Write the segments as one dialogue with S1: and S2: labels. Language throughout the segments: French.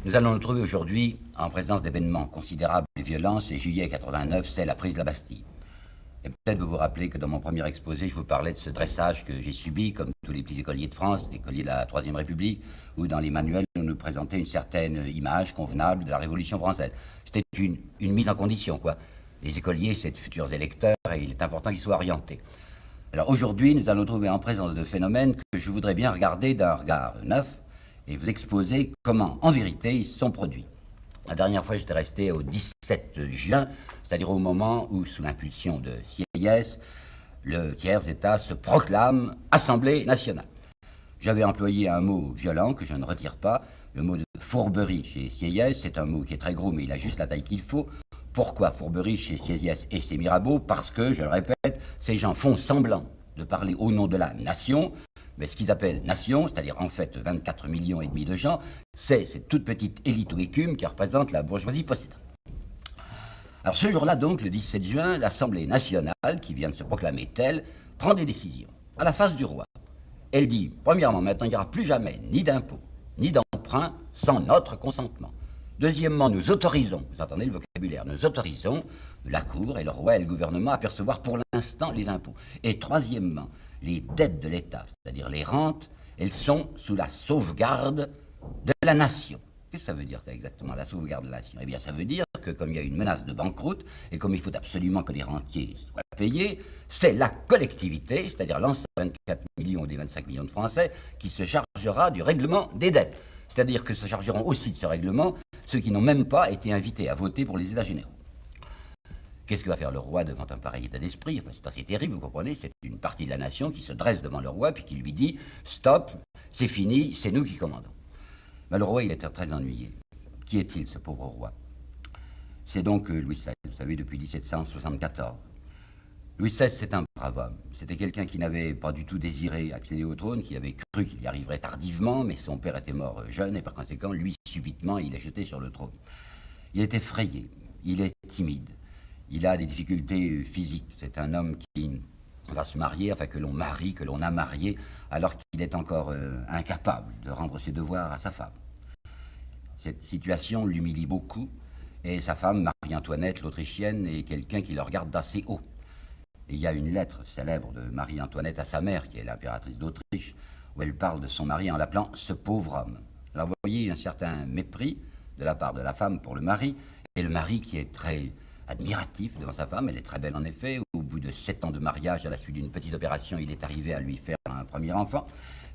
S1: Nous allons nous trouver aujourd'hui en présence d'événements considérables de violence et juillet 89, c'est la prise de la Bastille. Et peut-être vous vous rappelez que dans mon premier exposé, je vous parlais de ce dressage que j'ai subi, comme tous les petits écoliers de France, écoliers de la Troisième République, où dans les manuels, on nous présentait une certaine image convenable de la Révolution française. C'était une mise en condition, quoi. Les écoliers, c'est de futurs électeurs et il est important qu'ils soient orientés. Alors aujourd'hui, nous allons nous trouver en présence de phénomènes que je voudrais bien regarder d'un regard neuf et vous exposer comment, en vérité, ils se sont produits. La dernière fois, j'étais resté au 17 juin, c'est-à-dire au moment où, sous l'impulsion de Sieyès, le tiers-État se proclame Assemblée nationale. J'avais employé un mot violent que je ne retire pas, le mot de fourberie chez Sieyès. C'est un mot qui est très gros, mais il a juste la taille qu'il faut. Pourquoi fourberie chez Sieyès et chez Mirabeau? Parce que, je le répète, ces gens font semblant de parler au nom de la nation, mais ce qu'ils appellent nation, c'est-à-dire en fait 24 millions et demi de gens, c'est cette toute petite élite ou écume qui représente la bourgeoisie possédante. Alors ce jour-là, donc, le 17 juin, l'Assemblée nationale, qui vient de se proclamer telle, prend des décisions à la face du roi. Elle dit, premièrement, maintenant, il n'y aura plus jamais ni d'impôts, ni d'emprunts sans notre consentement. Deuxièmement, nous autorisons, vous entendez le vocabulaire, nous autorisons la Cour et le roi et le gouvernement à percevoir pour l'instant les impôts. Et troisièmement, les dettes de l'État, c'est-à-dire les rentes, elles sont sous la sauvegarde de la nation. Qu'est-ce que ça veut dire, ça, exactement, la sauvegarde de la nation? Eh bien, ça veut dire que comme il y a une menace de banqueroute, et comme il faut absolument que les rentiers soient payés, c'est la collectivité, c'est-à-dire l'ensemble des 24 millions ou des 25 millions de Français, qui se chargera du règlement des dettes. C'est-à-dire que se chargeront aussi de ce règlement ceux qui n'ont même pas été invités à voter pour les États généraux. Qu'est-ce que va faire le roi devant un pareil état d'esprit? Enfin, c'est assez terrible, vous comprenez, c'est une partie de la nation qui se dresse devant le roi puis qui lui dit « Stop, c'est fini, c'est nous qui commandons ». Mais le roi, il était très ennuyé. Qui est-il, ce pauvre roi? C'est donc Louis XVI, vous savez, depuis 1774. Louis XVI, c'est un brave homme. C'était quelqu'un qui n'avait pas du tout désiré accéder au trône, qui avait cru qu'il y arriverait tardivement, mais son père était mort jeune, et par conséquent, lui, subitement, il est jeté sur le trône. Il est effrayé, il est timide, il a des difficultés physiques. C'est un homme qui va se marier, enfin que l'on marie, que l'on a marié, alors qu'il est encore incapable de rendre ses devoirs à sa femme. Cette situation l'humilie beaucoup, et sa femme, Marie-Antoinette, l'Autrichienne, est quelqu'un qui le regarde d'assez haut. Et il y a une lettre célèbre de Marie-Antoinette à sa mère, qui est l'impératrice d'Autriche, où elle parle de son mari en l'appelant « ce pauvre homme ». Alors vous voyez un certain mépris de la part de la femme pour le mari, et le mari qui est très admiratif devant sa femme. Elle est très belle en effet. Au bout de 7 ans de mariage, à la suite d'une petite opération, il est arrivé à lui faire un premier enfant.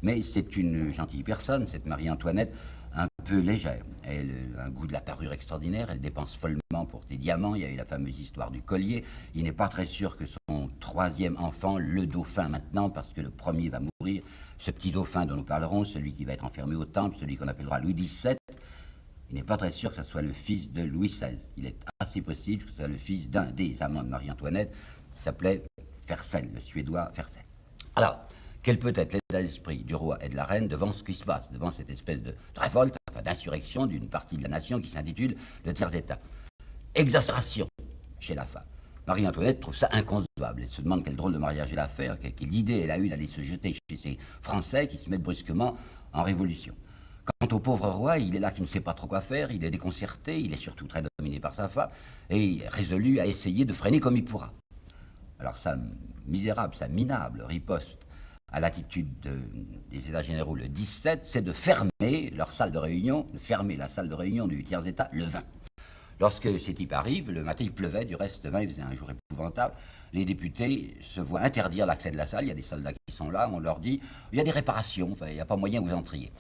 S1: Mais c'est une gentille personne, cette Marie-Antoinette, un peu légère. Elle a un goût de la parure extraordinaire, elle dépense follement pour des diamants. Il y a eu la fameuse histoire du collier. Il n'est pas très sûr que son troisième enfant, le dauphin maintenant, parce que le premier va mourir, ce petit dauphin dont nous parlerons, celui qui va être enfermé au temple, celui qu'on appellera Louis XVII, il n'est pas très sûr que ce soit le fils de Louis XVI. Il est assez possible que ce soit le fils d'un des amants de Marie-Antoinette, qui s'appelait Fersen, le Suédois Fersen. Alors, quel peut être l'état d'esprit du roi et de la reine devant ce qui se passe, devant cette espèce de révolte, enfin d'insurrection d'une partie de la nation qui s'intitule le tiers-État? Exaspération chez la femme. Marie-Antoinette trouve ça inconcevable. Elle se demande quel drôle de mariage elle a fait, quelle idée elle a eue d'aller se jeter chez ces Français qui se mettent brusquement en révolution. Quant au pauvre roi, il est là qui ne sait pas trop quoi faire, il est déconcerté, il est surtout très dominé par sa femme, et résolu à essayer de freiner comme il pourra. Alors sa misérable, sa minable riposte à l'attitude des États généraux le 17, c'est de fermer leur salle de réunion, de fermer la salle de réunion du tiers-État le 20. Lorsque ces types arrivent, le matin il pleuvait, du reste, le 20, il faisait un jour épouvantable, les députés se voient interdire l'accès de la salle, il y a des soldats qui sont là, on leur dit, il y a des réparations, enfin, il n'y a pas moyen que vous entriez.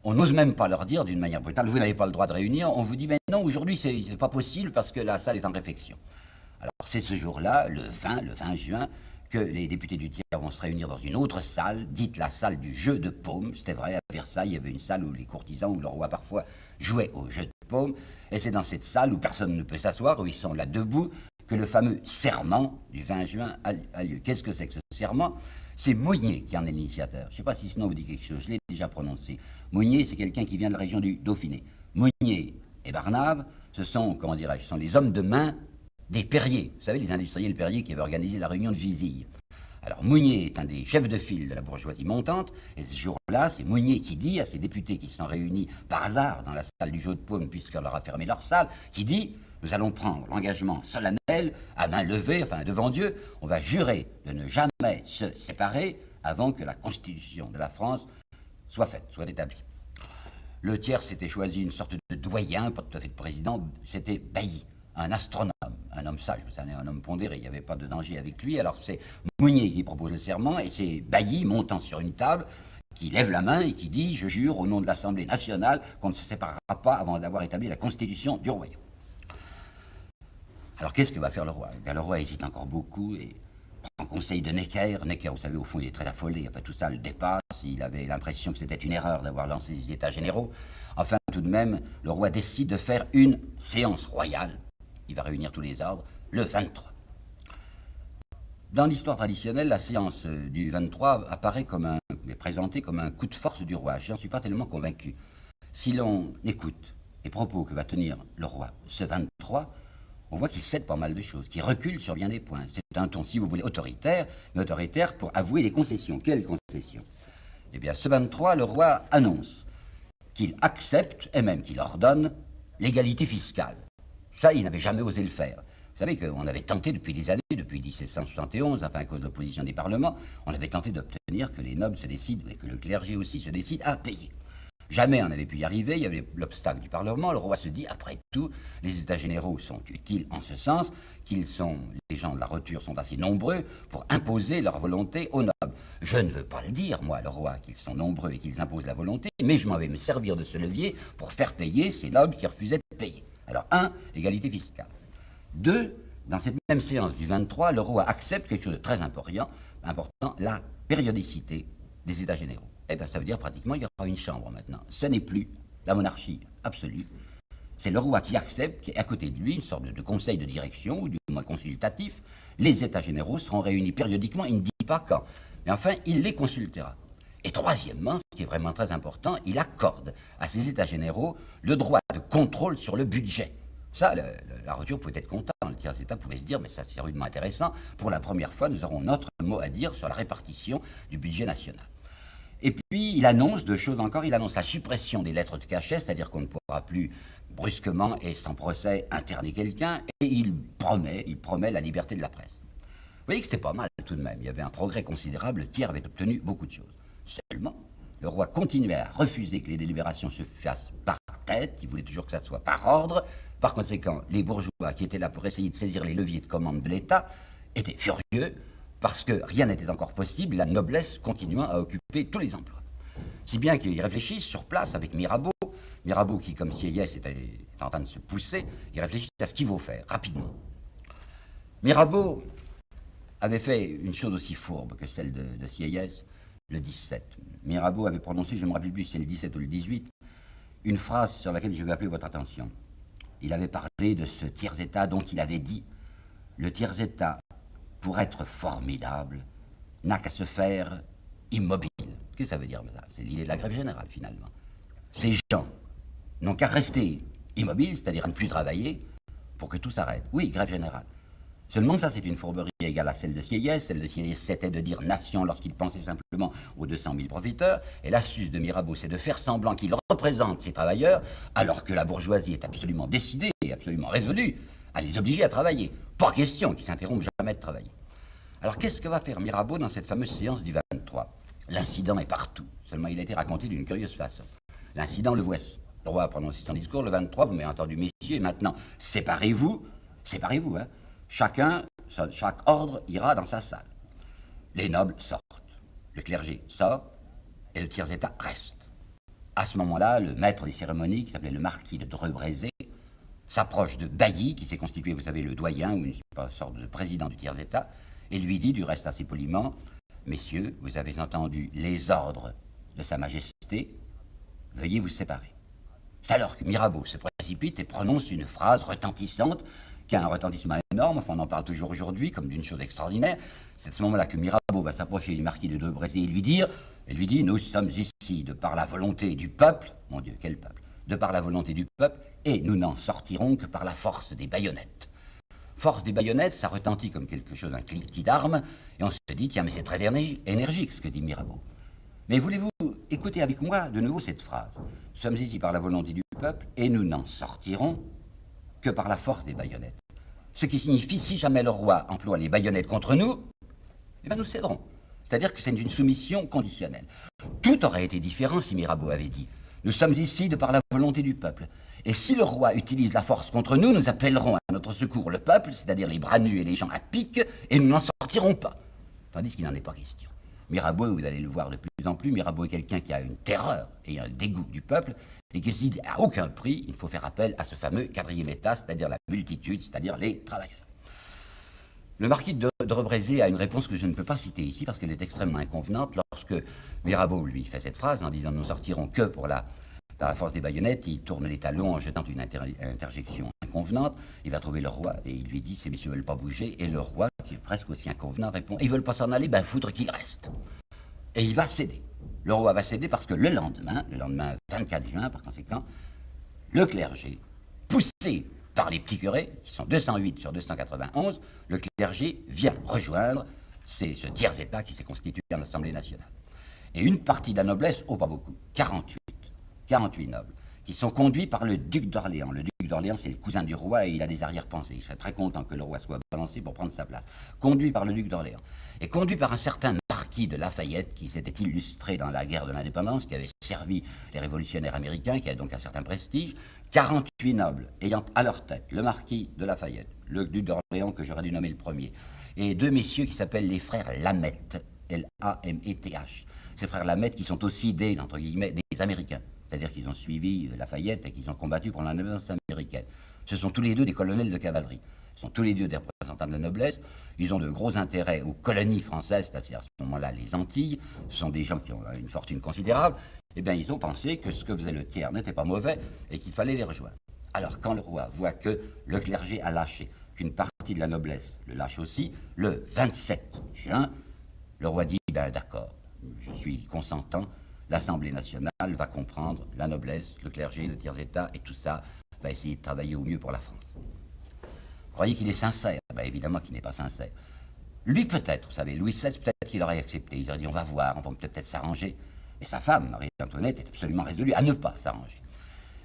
S1: On n'ose même pas leur dire d'une manière brutale, vous n'avez pas le droit de réunir, on vous dit, mais non, aujourd'hui c'est pas possible parce que la salle est en réfection. Alors c'est ce jour-là, le 20 juin, que les députés du tiers vont se réunir dans une autre salle, dite la salle du jeu de paume. C'était vrai, à Versailles, il y avait une salle où les courtisans, où le roi parfois jouait au jeu de paume, et c'est dans cette salle où personne ne peut s'asseoir, où ils sont là debout, que le fameux serment du 20 juin a lieu. Qu'est-ce que c'est que ce serment? C'est Mounier qui en est l'initiateur. Je ne sais pas si ce nom vous dit quelque chose, je l'ai déjà prononcé. Mounier, c'est quelqu'un qui vient de la région du Dauphiné. Mounier et Barnave, ce sont, comment dirais-je, ce sont les hommes de main des Perriers. Vous savez, les industriels Perriers qui avaient organisé la réunion de Vizille. Alors Mounier est un des chefs de file de la bourgeoisie montante, et ce jour-là, c'est Mounier qui dit à ces députés qui sont réunis par hasard dans la salle du jeu de paume, puisqu'on leur a fermé leur salle, qui dit: nous allons prendre l'engagement solennel, à main levée, enfin devant Dieu, on va jurer de ne jamais se séparer avant que la Constitution de la France soit faite, soit établie. Le tiers s'était choisi une sorte de doyen, pas tout à fait de président, c'était Bailly, un astronome, un homme sage, c'est un homme pondéré, il n'y avait pas de danger avec lui. Alors c'est Mounier qui propose le serment, et c'est Bailly, montant sur une table, qui lève la main et qui dit: je jure au nom de l'Assemblée nationale qu'on ne se séparera pas avant d'avoir établi la Constitution du royaume. Alors qu'est-ce que va faire le roi? Le roi hésite encore beaucoup et prend conseil de Necker. Necker, vous savez, au fond, il est très affolé, enfin tout ça le dépasse, il avait l'impression que c'était une erreur d'avoir lancé les États généraux. Enfin, tout de même, le roi décide de faire une séance royale. Il va réunir tous les ordres le 23. Dans l'histoire traditionnelle, la séance du 23 est présentée comme un coup de force du roi. Je n'en suis pas tellement convaincu. Si l'on écoute les propos que va tenir le roi ce 23, on voit qu'il cède pas mal de choses, qu'il recule sur bien des points. C'est un ton, si vous voulez, autoritaire, mais autoritaire pour avouer les concessions. Quelles concessions? Eh bien, ce 23, le roi annonce qu'il accepte, et même qu'il ordonne, l'égalité fiscale. Ça, il n'avait jamais osé le faire. Vous savez qu'on avait tenté depuis des années, depuis 1771, enfin à cause de l'opposition des parlements, on avait tenté d'obtenir que les nobles se décident, et que le clergé aussi se décide à payer. Jamais on n'avait pu y arriver, il y avait l'obstacle du Parlement. Le roi se dit: après tout, les États généraux sont utiles en ce sens, les gens de la roture sont assez nombreux pour imposer leur volonté aux nobles. Je ne veux pas le dire, moi, le roi, qu'ils sont nombreux et qu'ils imposent la volonté, mais je m'en vais me servir de ce levier pour faire payer ces nobles qui refusaient de payer. Alors, 1, égalité fiscale. 2, dans cette même séance du 23, le roi accepte quelque chose de très important, la périodicité des États généraux. Eh bien, ça veut dire pratiquement il y aura une chambre maintenant. Ce n'est plus la monarchie absolue. C'est le roi qui accepte, qu'à côté de lui, une sorte de conseil de direction, ou du moins consultatif. Les États généraux seront réunis périodiquement, il ne dit pas quand. Mais enfin, il les consultera. Et troisièmement, ce qui est vraiment très important, il accorde à ces États généraux le droit de contrôle sur le budget. Ça, la roture pouvait être content. Le tiers État pouvait se dire: mais ça, c'est rudement intéressant. Pour la première fois, nous aurons notre mot à dire sur la répartition du budget national. Et puis, il annonce deux choses encore. Il annonce la suppression des lettres de cachet, c'est-à-dire qu'on ne pourra plus brusquement et sans procès interner quelqu'un, et il promet la liberté de la presse. Vous voyez que c'était pas mal tout de même. Il y avait un progrès considérable. Le tiers avait obtenu beaucoup de choses. Seulement, le roi continuait à refuser que les délibérations se fassent par tête. Il voulait toujours que ça soit par ordre. Par conséquent, les bourgeois qui étaient là pour essayer de saisir les leviers de commande de l'État étaient furieux, parce que rien n'était encore possible, la noblesse continuant à occuper tous les emplois. Si bien qu'ils réfléchissent sur place avec Mirabeau, qui, comme Sieyès, était en train de se pousser, il réfléchit à ce qu'il faut faire, rapidement. Mirabeau avait fait une chose aussi fourbe que celle de Sieyès, le 17. Mirabeau avait prononcé, je ne me rappelle plus si c'est le 17 ou le 18, une phrase sur laquelle je vais appeler votre attention. Il avait parlé de ce tiers-État dont il avait dit: le tiers-État, pour être formidable, n'a qu'à se faire immobile. Qu'est-ce que ça veut dire, ça? C'est l'idée de la grève générale, finalement. Ces gens n'ont qu'à rester immobiles, c'est-à-dire à ne plus travailler, pour que tout s'arrête. Oui, grève générale. Seulement ça, c'est une fourberie égale à celle de Sieyès. Celle de Sieyès, c'était de dire nation lorsqu'il pensait simplement aux 200 000 profiteurs. Et l'astuce de Mirabeau, c'est de faire semblant qu'il représente ces travailleurs, alors que la bourgeoisie est absolument décidée et absolument résolue à les obliger à travailler. Pas question qu'ils s'interrompent jamais de travailler. Alors qu'est-ce que va faire Mirabeau dans cette fameuse séance du 23? L'incident est partout, seulement il a été raconté d'une curieuse façon. L'incident, le voici. Le roi a prononcé son discours le 23, vous m'avez entendu, messieurs, et maintenant, séparez-vous, hein. Chaque ordre ira dans sa salle. Les nobles sortent, le clergé sort, et le tiers-État reste. À ce moment-là, le maître des cérémonies, qui s'appelait le marquis de Dreux-Brézé, s'approche de Bailly, qui s'est constitué, vous savez, le doyen, ou une sorte de président du tiers-État, et lui dit, du reste assez poliment: messieurs, vous avez entendu les ordres de Sa Majesté, veuillez vous séparer. C'est alors que Mirabeau se précipite et prononce une phrase retentissante, qui a un retentissement énorme, enfin on en parle toujours aujourd'hui comme d'une chose extraordinaire. C'est à ce moment-là que Mirabeau va s'approcher du marquis de Dreux-Brézé et lui dit: nous sommes ici de par la volonté du peuple, mon Dieu, quel peuple, de par la volonté du peuple, et nous n'en sortirons que par la force des baïonnettes. Force des baïonnettes, ça retentit comme quelque chose, un cliquetis d'armes, et on se dit, tiens, mais c'est très énergique ce que dit Mirabeau. Mais voulez-vous écouter avec moi de nouveau cette phrase? Nous sommes ici par la volonté du peuple, et nous n'en sortirons que par la force des baïonnettes. Ce qui signifie, si jamais le roi emploie les baïonnettes contre nous, eh bien nous céderons. C'est-à-dire que c'est une soumission conditionnelle. Tout aurait été différent si Mirabeau avait dit « Nous sommes ici de par la volonté du peuple. Et si le roi utilise la force contre nous, nous appellerons à notre secours le peuple, c'est-à-dire les bras nus et les gens à pic, et nous n'en sortirons pas. » Tandis qu'il n'en est pas question. Mirabeau, vous allez le voir de plus en plus, Mirabeau est quelqu'un qui a une terreur et un dégoût du peuple, et qui se dit à aucun prix, il faut faire appel à ce fameux quatrième état, c'est-à-dire la multitude, c'est-à-dire les travailleurs. Le marquis de Rebrézé a une réponse que je ne peux pas citer ici parce qu'elle est extrêmement inconvenante. Lorsque Mirabeau lui fait cette phrase en disant « Nous ne sortirons que par la force des baïonnettes », il tourne les talons en jetant une interjection inconvenante. Il va trouver le roi et il lui dit « Ces messieurs ne veulent pas bouger ». Et le roi, qui est presque aussi inconvenant, répond « Ils ne veulent pas s'en aller, ben foutre qu'ils restent ». Et il va céder. Le roi va céder parce que le lendemain 24 juin par conséquent, le clergé, poussé par les petits curés, qui sont 208 sur 291, le clergé vient rejoindre ce tiers-état qui s'est constitué en Assemblée nationale. Et une partie de la noblesse, pas beaucoup, 48 nobles, qui sont conduits par le duc d'Orléans. Le duc d'Orléans, c'est le cousin du roi et il a des arrière-pensées. Il serait très content que le roi soit balancé pour prendre sa place. Conduit par le duc d'Orléans. Et conduit par un certain marquis de Lafayette, qui s'était illustré dans la guerre de l'indépendance, qui avait servi les révolutionnaires américains, qui a donc un certain prestige. 48 nobles ayant à leur tête le marquis de Lafayette, le duc d'Orléans que j'aurais dû nommer le premier, et deux messieurs qui s'appellent les frères Lameth, L-A-M-E-T-H. Ces frères Lameth qui sont aussi entre guillemets, des Américains, c'est-à-dire qu'ils ont suivi Lafayette et qu'ils ont combattu pour l'indépendance américaine. Ce sont tous les deux des colonels de cavalerie. Ce sont tous les deux des représentants de la noblesse. Ils ont de gros intérêts aux colonies françaises, c'est-à-dire à ce moment-là les Antilles. Ce sont des gens qui ont une fortune considérable. Eh bien, ils ont pensé que ce que faisait le tiers n'était pas mauvais et qu'il fallait les rejoindre. Alors, quand le roi voit que le clergé a lâché, qu'une partie de la noblesse le lâche aussi, le 27 juin, le roi dit, ben d'accord, je suis consentant, l'Assemblée nationale va comprendre la noblesse, le clergé, le tiers-état, et tout ça va essayer de travailler au mieux pour la France. Vous croyez qu'il est sincère? Ben évidemment qu'il n'est pas sincère. Lui peut-être, vous savez, Louis XVI peut-être qu'il aurait accepté, il aurait dit on va voir, on va peut-être s'arranger. Et sa femme, Marie-Antoinette, est absolument résolue à ne pas s'arranger.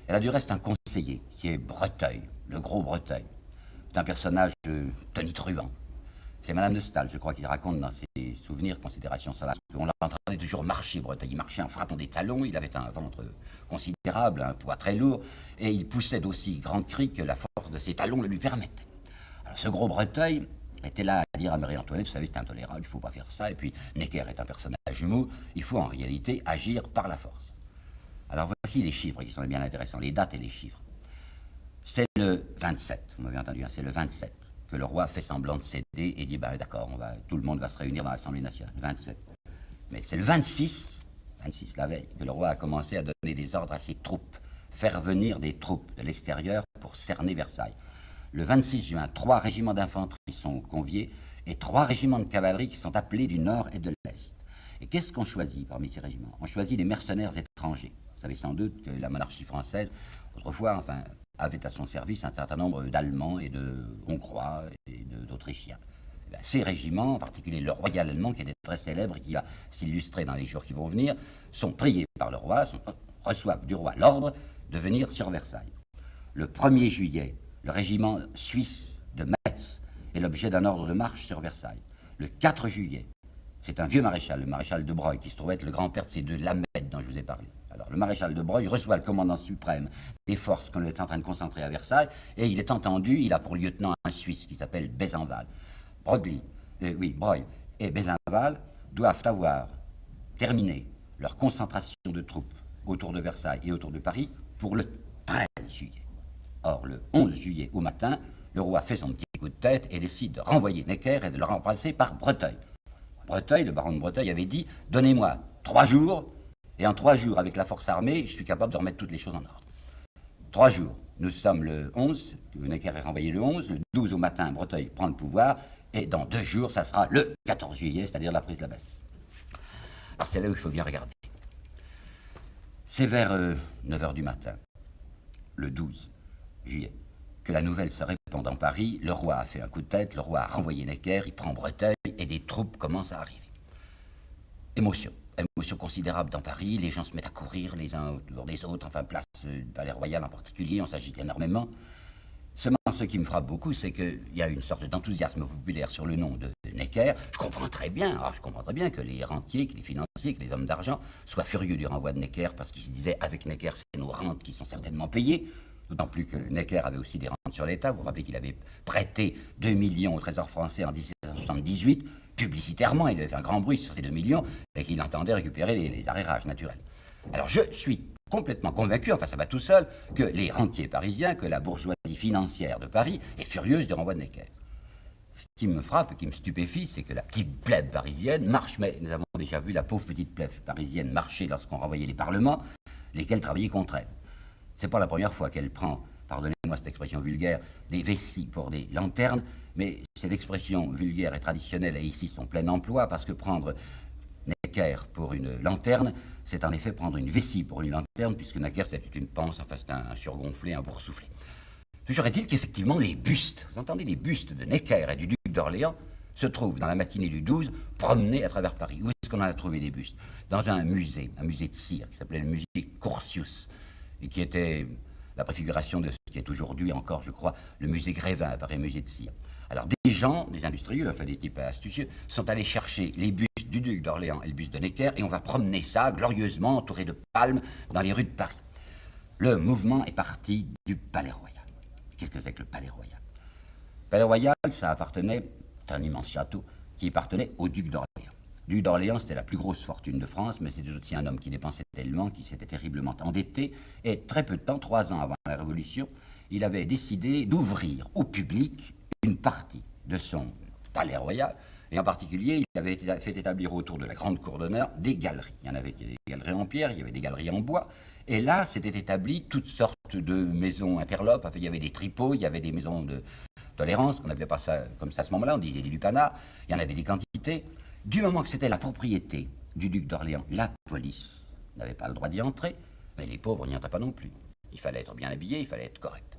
S1: Elle a du reste un conseiller qui est Breteuil, le gros Breteuil. C'est un personnage tonitruant. C'est Madame de Staël, je crois, qui raconte dans ses souvenirs, considérations sur la... On l'entendait toujours marcher, Breteuil. Il marchait en frappant des talons, il avait un ventre considérable, un poids très lourd, et il poussait d'aussi grands cris que la force de ses talons le lui permettait. Alors ce gros Breteuil était là à dire à Marie-Antoinette, vous savez, c'est intolérable, il ne faut pas faire ça, et puis Necker est un personnage jumeau, il faut en réalité agir par la force. Alors voici les chiffres qui sont bien intéressants, les dates et les chiffres. C'est le 27, vous m'avez entendu, c'est le 27 que le roi fait semblant de céder et dit, ben d'accord, tout le monde va se réunir dans l'Assemblée nationale, le 27. Mais c'est le 26, la veille, que le roi a commencé à donner des ordres à ses troupes, faire venir des troupes de l'extérieur pour cerner Versailles. Le 26 juin, 3 régiments d'infanterie sont conviés et 3 régiments de cavalerie qui sont appelés du nord et de l'est. Et qu'est-ce qu'on choisit parmi ces régiments? On choisit des mercenaires étrangers. Vous savez sans doute que la monarchie française, autrefois, avait à son service un certain nombre d'Allemands et de Hongrois et d'Autrichiens. Ces régiments, en particulier le royal allemand, qui était très célèbre et qui va s'illustrer dans les jours qui vont venir, sont priés par le roi, reçoivent du roi l'ordre de venir sur Versailles. Le 1er juillet, le régiment suisse de Metz est l'objet d'un ordre de marche sur Versailles. Le 4 juillet, c'est un vieux maréchal, le maréchal de Broglie, qui se trouvait être le grand-père de ces deux Lameth dont je vous ai parlé. Alors, le maréchal de Broglie reçoit le commandant suprême des forces qu'on est en train de concentrer à Versailles, et il est entendu, il a pour lieutenant un Suisse qui s'appelle Besenval. Broglie et Besenval doivent avoir terminé leur concentration de troupes autour de Versailles et autour de Paris pour le 13 juillet. Or, le 11 juillet au matin, le roi fait son petit coup de tête et décide de renvoyer Necker et de le remplacer par Breteuil. Breteuil, le baron de Breteuil, avait dit « Donnez-moi 3 jours, et en 3 jours, avec la force armée, je suis capable de remettre toutes les choses en ordre. » 3 jours. Nous sommes le 11, Necker est renvoyé le 11, le 12 au matin, Breteuil prend le pouvoir, et dans 2 jours, ça sera le 14 juillet, c'est-à-dire la prise de la Bastille. Alors c'est là où il faut bien regarder. C'est vers 9h du matin, le 12 juillet, que la nouvelle se répand dans Paris. Le roi a fait un coup de tête, le roi a renvoyé Necker, il prend Breteuil et des troupes commencent à arriver. Émotion. Émotion considérable dans Paris, les gens se mettent à courir les uns autour des autres, enfin place du Palais Royal en particulier, on s'agite énormément. Seulement, ce qui me frappe beaucoup, c'est qu'il y a une sorte d'enthousiasme populaire sur le nom de Necker. Je comprends très bien que les rentiers, que les financiers, que les hommes d'argent soient furieux du renvoi de Necker parce qu'ils se disaient, avec Necker, c'est nos rentes qui sont certainement payées. D'autant plus que Necker avait aussi des rentes sur l'État. Vous vous rappelez qu'il avait prêté 2 millions au Trésor français en 1778. Publicitairement, il avait fait un grand bruit sur ces 2 millions et qu'il entendait récupérer les arrérages naturels. Alors je suis complètement convaincu, enfin ça va tout seul, que les rentiers parisiens, que la bourgeoisie financière de Paris est furieuse du renvoi de Necker. Ce qui me frappe, qui me stupéfie, c'est que la petite plèbe parisienne marche, mais nous avons déjà vu la pauvre petite plèbe parisienne marcher lorsqu'on renvoyait les parlements, lesquels travaillaient contre elle. C'est pas la première fois qu'elle prend, pardonnez-moi cette expression vulgaire, des vessies pour des lanternes, mais cette expression vulgaire et traditionnelle a ici son plein emploi, parce que prendre Necker pour une lanterne, c'est en effet prendre une vessie pour une lanterne, puisque Necker c'était une panse, enfin c'est un surgonflé, un boursouflé. Toujours est-il qu'effectivement les bustes, vous entendez, les bustes de Necker et du duc d'Orléans se trouvent dans la matinée du 12 promenés à travers Paris. Où est-ce qu'on en a trouvé des bustes? Dans un musée de cire qui s'appelait le musée Curtius, et qui était la préfiguration de ce qui est aujourd'hui encore, je crois, le musée Grévin, Paris musée de cire. Alors des gens, des industrieux, enfin des types astucieux, sont allés chercher les bustes du duc d'Orléans et le buste de Necker, et on va promener ça glorieusement, entouré de palmes, dans les rues de Paris. Le mouvement est parti du Palais Royal. Qu'est-ce que c'est que le Palais Royal? Le Palais Royal, ça appartenait, c'est un immense château, qui appartenait au duc d'Orléans. Le duc d'Orléans, c'était la plus grosse fortune de France, mais c'était aussi un homme qui dépensait tellement, qui s'était terriblement endetté, et très peu de temps, 3 ans avant la Révolution, il avait décidé d'ouvrir au public une partie de son Palais Royal, et en particulier, il avait fait établir autour de la grande cour d'honneur des galeries. Il y en avait des galeries en pierre, il y avait des galeries en bois, et là, s'étaient établies toutes sortes de maisons interlopes. Enfin, il y avait des tripots, il y avait des maisons de tolérance, on n'appelait pas ça comme ça à ce moment-là, on disait des lupanas, il y en avait des quantités. Du moment que c'était la propriété du duc d'Orléans, la police n'avait pas le droit d'y entrer, mais les pauvres n'y entraient pas non plus. Il fallait être bien habillé, il fallait être correct.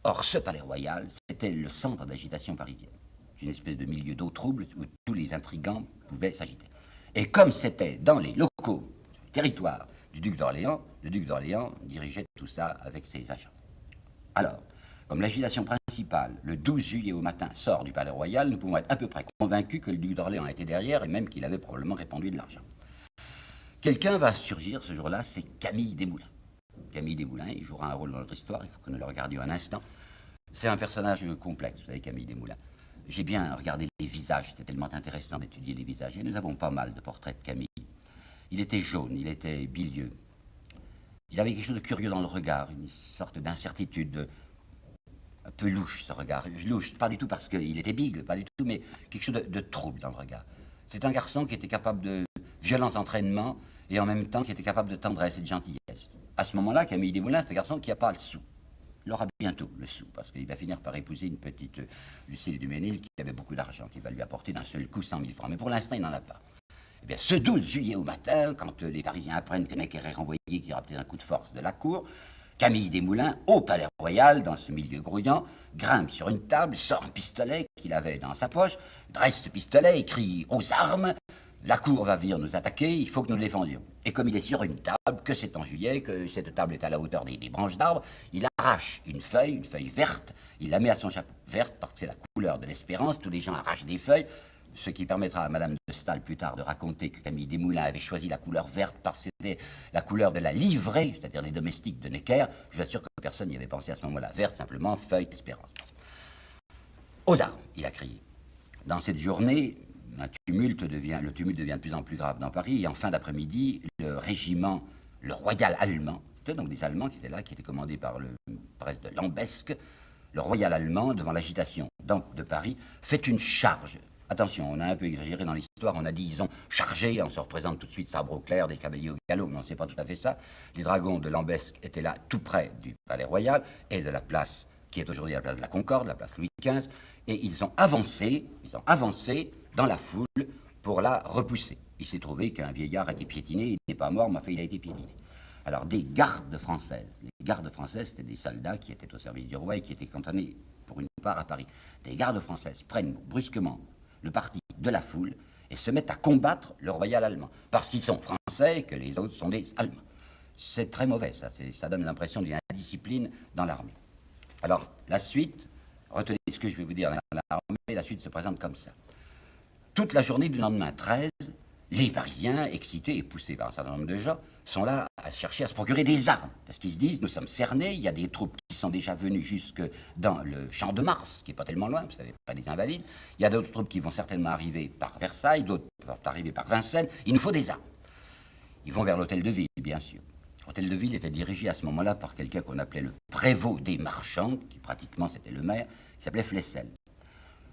S1: Or, ce Palais Royal, c'était le centre d'agitation parisienne. Une espèce de milieu d'eau trouble où tous les intrigants pouvaient s'agiter. Et comme c'était dans les locaux, sur le territoire du duc d'Orléans, le duc d'Orléans dirigeait tout ça avec ses agents. Alors, comme l'agitation principale, le 12 juillet au matin, sort du Palais Royal, nous pouvons être à peu près convaincus que le duc d'Orléans était derrière et même qu'il avait probablement répandu de l'argent. Quelqu'un va surgir ce jour-là, c'est Camille Desmoulins. Camille Desmoulins, il jouera un rôle dans notre histoire, il faut que nous le regardions un instant. C'est un personnage complexe, vous savez, Camille Desmoulins. J'ai bien regardé les visages, c'était tellement intéressant d'étudier les visages, et nous avons pas mal de portraits de Camille. Il était jaune, il était bilieux. Il avait quelque chose de curieux dans le regard, une sorte d'incertitude, un peu louche ce regard. Louche, pas du tout parce qu'il était bigle, pas du tout, mais quelque chose de trouble dans le regard. C'est un garçon qui était capable de violents entraînements et en même temps qui était capable de tendresse et de gentillesse. À ce moment-là, Camille Desmoulins, c'est un garçon qui n'a pas le sou. Il aura bientôt le sou, parce qu'il va finir par épouser une petite Lucille Duménil qui avait beaucoup d'argent, qui va lui apporter d'un seul coup 100 000 francs. Mais pour l'instant, il n'en a pas. Eh bien, ce 12 juillet au matin, quand les Parisiens apprennent que Necker est renvoyé, qu'il y aura peut-être un coup de force de la cour, Camille Desmoulins, au Palais Royal, dans ce milieu grouillant, grimpe sur une table, sort un pistolet qu'il avait dans sa poche, dresse ce pistolet et crie « aux armes !» La cour va venir nous attaquer, il faut que nous le défendions. Et comme il est sur une table, que c'est en juillet, que cette table est à la hauteur des branches d'arbres, il arrache une feuille verte, il la met à son chapeau. Verte parce que c'est la couleur de l'espérance, tous les gens arrachent des feuilles, ce qui permettra à Madame de Staël plus tard de raconter que Camille Desmoulins avait choisi la couleur verte parce que c'était la couleur de la livrée, c'est-à-dire des domestiques de Necker. Je vous assure que personne n'y avait pensé à ce moment-là. Verte, simplement, feuille d'espérance. Aux armes, il a crié. Dans cette journée, le tumulte devient de plus en plus grave dans Paris, et en fin d'après-midi, le régiment, le royal allemand, c'était donc des Allemands qui étaient là, qui étaient commandés par le prince de Lambesc, le royal allemand, devant l'agitation de Paris, fait une charge. Attention, on a un peu exagéré dans l'histoire, on a dit ils ont chargé, on se représente tout de suite sabre au clair, des cavaliers au galop, mais on ne sait pas tout à fait ça. Les dragons de Lambesc étaient là, tout près du Palais Royal et de la place qui est aujourd'hui la place de la Concorde, la place Louis XV, et ils ont avancé dans la foule pour la repousser. Il s'est trouvé qu'un vieillard a été piétiné, il n'est pas mort, mais enfin il a été piétiné. Alors, des gardes françaises. Les gardes françaises, c'était des soldats qui étaient au service du roi et qui étaient cantonnés, pour une part, à Paris. Des gardes françaises prennent brusquement le parti de la foule et se mettent à combattre le royal allemand. Parce qu'ils sont français et que les autres sont des Allemands. C'est très mauvais, ça donne l'impression d'une indiscipline dans l'armée. Alors, la suite, retenez ce que je vais vous dire dans l'armée, la suite se présente comme ça. Toute la journée du lendemain 13, les Parisiens, excités et poussés par un certain nombre de gens, sont là à chercher à se procurer des armes. Parce qu'ils se disent, nous sommes cernés, il y a des troupes qui sont déjà venues jusque dans le Champ de Mars, qui n'est pas tellement loin, vous savez, près des Invalides. Il y a d'autres troupes qui vont certainement arriver par Versailles, d'autres vont arriver par Vincennes. Il nous faut des armes. Ils vont vers l'hôtel de ville, bien sûr. L'hôtel de ville était dirigé à ce moment-là par quelqu'un qu'on appelait le prévôt des marchands, qui pratiquement c'était le maire, qui s'appelait Flessel.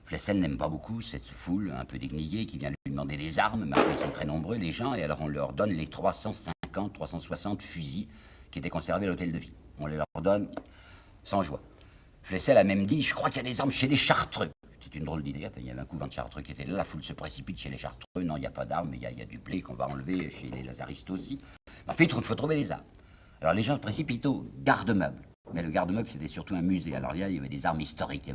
S1: Flessel n'aime pas beaucoup cette foule un peu déguenillée qui vient lui demander des armes, mais ils sont très nombreux les gens, et alors on leur donne les 350, 360 fusils qui étaient conservés à l'hôtel de ville. On les leur donne sans joie. Flessel a même dit, je crois qu'il y a des armes chez les Chartreux. C'est une drôle d'idée, enfin, il y avait un couvent de Chartreux qui était là, la foule se précipite chez les Chartreux, non, il n'y a pas d'armes, mais il y a du blé qu'on va enlever chez les Lazaristes aussi. En fait, il faut trouver des armes. Alors les gens se précipitent au garde-meuble, mais le garde-meuble c'était surtout un musée, alors il y avait des armes historiques, il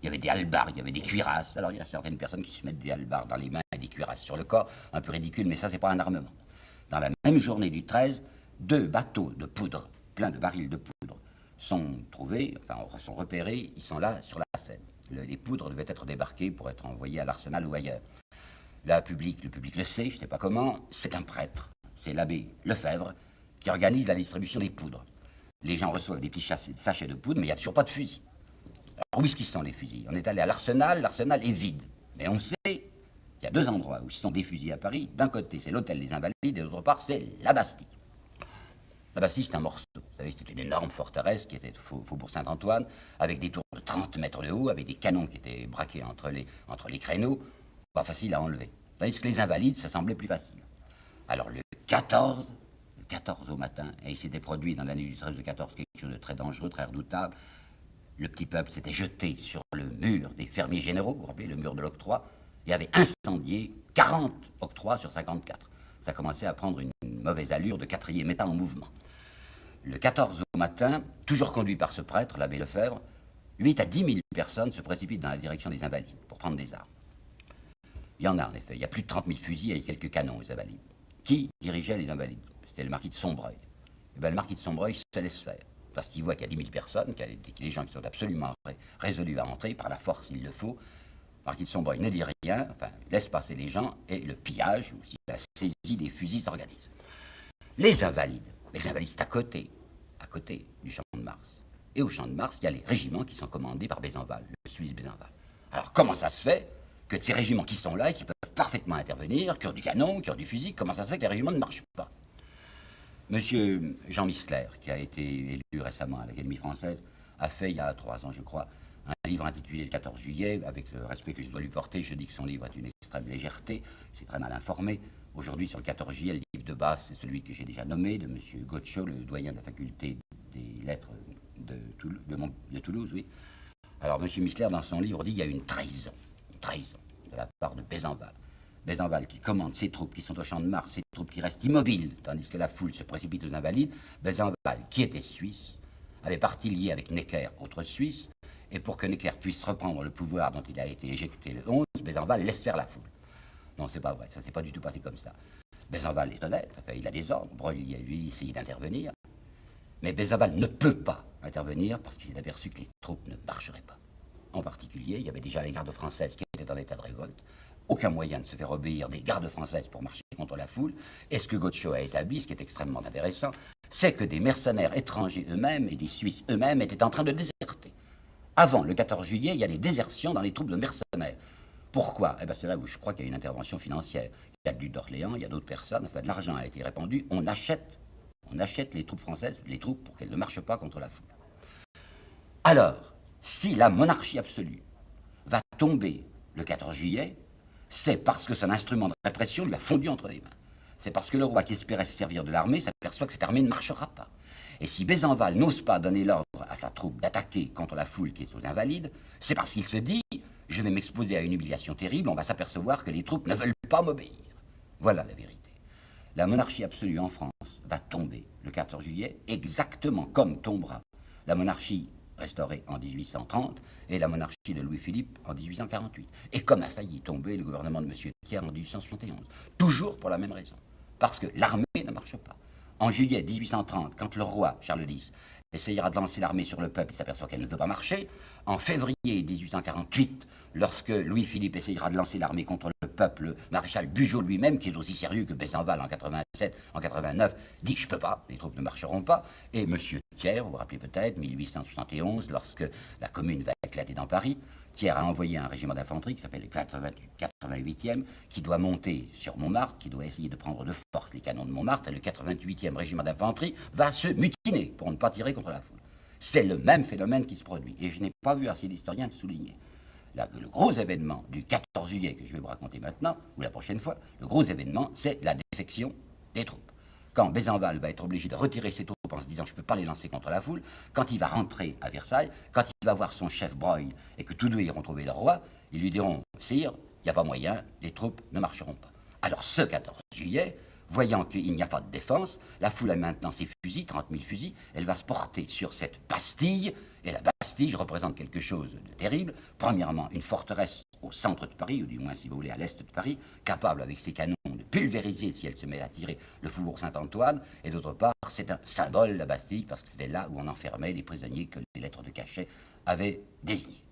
S1: y avait des hallebards, il y avait des cuirasses. Alors il y a certaines personnes qui se mettent des hallebards dans les mains et des cuirasses sur le corps, un peu ridicule, mais ça c'est pas un armement. Dans la même journée du 13, 2 bateaux de poudre, pleins de barils de poudre, sont trouvés, enfin sont repérés, ils sont là sur la Seine. Les poudres devaient être débarquées pour être envoyées à l'Arsenal ou ailleurs. Le public le sait, je ne sais pas comment, c'est un prêtre, c'est l'abbé Lefebvre, qui organise la distribution des poudres. Les gens reçoivent des petits sachets de poudre, mais il n'y a toujours pas de fusils. Alors, où est-ce qu'ils sont, les fusils? On est allé à l'Arsenal est vide. Mais on sait qu'il y a 2 endroits où ils sont des fusils à Paris. D'un côté, c'est l'hôtel des Invalides, et d'autre part, c'est la Bastille. La Bastille, c'est un morceau. Vous savez, c'était une énorme forteresse qui était au Faubourg Saint-Antoine, avec des tours de 30 mètres de haut, avec des canons qui étaient braqués entre les créneaux. Pas facile à enlever. Tandis que les Invalides, ça semblait plus facile. Alors, le 14 au matin, et il s'était produit dans la nuit du 13 au 14 quelque chose de très dangereux, très redoutable. Le petit peuple s'était jeté sur le mur des fermiers généraux, vous vous rappelez, le mur de l'octroi, et avait incendié 40 octrois sur 54. Ça commençait à prendre une mauvaise allure de 4e État en mouvement. Le 14 au matin, toujours conduit par ce prêtre, l'abbé Lefebvre, 8 à 10 000 personnes se précipitent dans la direction des Invalides pour prendre des armes. Il y en a en effet, il y a plus de 30 000 fusils et quelques canons aux Invalides. Qui dirigeait les Invalides? C'était le marquis de Sombreuil. Et bien, le marquis de Sombreuil se laisse faire, parce qu'il voit qu'il y a 10 000 personnes, qu'il y a des gens qui sont absolument résolus à entrer, par la force il le faut. Le marquis de Sombreuil ne dit rien, enfin, laisse passer les gens, et le pillage, ou la saisie des fusils s'organise. Les Invalides, c'est à côté du Champ de Mars. Et au Champ de Mars, il y a les régiments qui sont commandés par Besenval, le Suisse Besenval. Alors, comment ça se fait que de ces régiments qui sont là et qui peuvent parfaitement intervenir, qui ont du canon, qui ont du fusil, comment ça se fait que les régiments ne marchent pas? Monsieur Jean Missler, qui a été élu récemment à l'Académie française, a fait, il y a 3 ans je crois, un livre intitulé Le 14 juillet, avec le respect que je dois lui porter, je dis que son livre est une extrême légèreté, c'est très mal informé. Aujourd'hui, sur le 14 juillet, le livre de base, c'est celui que j'ai déjà nommé, de monsieur Gotcho, le doyen de la faculté des lettres de Toulouse, oui. Alors, monsieur Missler, dans son livre, dit qu'il y a une trahison de la part de Besenval. Besenval qui commande ses troupes qui sont au Champ de Mars, ses troupes qui restent immobiles, tandis que la foule se précipite aux Invalides. Besenval, qui était suisse, avait parti lié avec Necker, autre Suisse, et pour que Necker puisse reprendre le pouvoir dont il a été éjecté le 11, Besenval laisse faire la foule. Non, c'est pas vrai, ça s'est pas du tout passé comme ça. Besenval est honnête, enfin, il a des ordres, Broglie a lui essayé d'intervenir, mais Besenval ne peut pas intervenir parce qu'il s'est aperçu que les troupes ne marcheraient pas. En particulier, il y avait déjà les gardes françaises qui étaient en état de révolte. Aucun moyen de se faire obéir des gardes françaises pour marcher contre la foule. Et ce que Gotcho a établi, ce qui est extrêmement intéressant, c'est que des mercenaires étrangers eux-mêmes et des Suisses eux-mêmes étaient en train de déserter. Avant le 14 juillet, il y a des désertions dans les troupes de mercenaires. Pourquoi? Eh bien, c'est là où je crois qu'il y a une intervention financière. Il y a le duc d'Orléans, il y a d'autres personnes, enfin, de l'argent a été répandu. On achète les troupes françaises, les troupes pour qu'elles ne marchent pas contre la foule. Alors, si la monarchie absolue va tomber le 14 juillet, c'est parce que son instrument de répression lui a fondu entre les mains. C'est parce que le roi qui espérait se servir de l'armée s'aperçoit que cette armée ne marchera pas. Et si Besenval n'ose pas donner l'ordre à sa troupe d'attaquer contre la foule qui est aux Invalides, c'est parce qu'il se dit « je vais m'exposer à une humiliation terrible, on va s'apercevoir que les troupes ne veulent pas m'obéir ». Voilà la vérité. La monarchie absolue en France va tomber le 14 juillet, exactement comme tombera la monarchie restaurée en 1830 et la monarchie de Louis-Philippe en 1848. Et comme a failli tomber le gouvernement de M. Thiers en 1871. Toujours pour la même raison. Parce que l'armée ne marche pas. En juillet 1830, quand le roi Charles X essayera de lancer l'armée sur le peuple, il s'aperçoit qu'elle ne veut pas marcher. En février 1848, lorsque Louis-Philippe essayera de lancer l'armée contre le peuple, le maréchal Bugeaud lui-même, qui est aussi sérieux que Besenval en 87, en 89, dit « je peux pas, les troupes ne marcheront pas ». Et M. Thiers, vous vous rappelez peut-être, 1871, lorsque la commune va éclater dans Paris, Thiers a envoyé un régiment d'infanterie qui s'appelle le 88e, qui doit monter sur Montmartre, qui doit essayer de prendre de force les canons de Montmartre, et le 88e régiment d'infanterie va se mutiner pour ne pas tirer contre la foule. C'est le même phénomène qui se produit, et je n'ai pas vu assez d'historiens le souligner. Le gros événement du 14 juillet que je vais vous raconter maintenant, ou la prochaine fois, le gros événement, c'est la défection des troupes. Quand Besenval va être obligé de retirer ses troupes en se disant je ne peux pas les lancer contre la foule, quand il va rentrer à Versailles, quand il va voir son chef Broglie et que tous deux iront trouver le roi, ils lui diront sire, il n'y a pas moyen, les troupes ne marcheront pas. Alors ce 14 juillet, voyant qu'il n'y a pas de défense, la foule a maintenant ses fusils, 30 000 fusils, elle va se porter sur cette Bastille, et la Bastille représente quelque chose de terrible. Premièrement, une forteresse au centre de Paris, ou du moins, si vous voulez, à l'est de Paris, capable avec ses canons de pulvériser, si elle se met à tirer, le faubourg Saint-Antoine, et d'autre part, c'est un symbole, la Bastille, parce que c'était là où on enfermait les prisonniers que les lettres de cachet avaient désignés.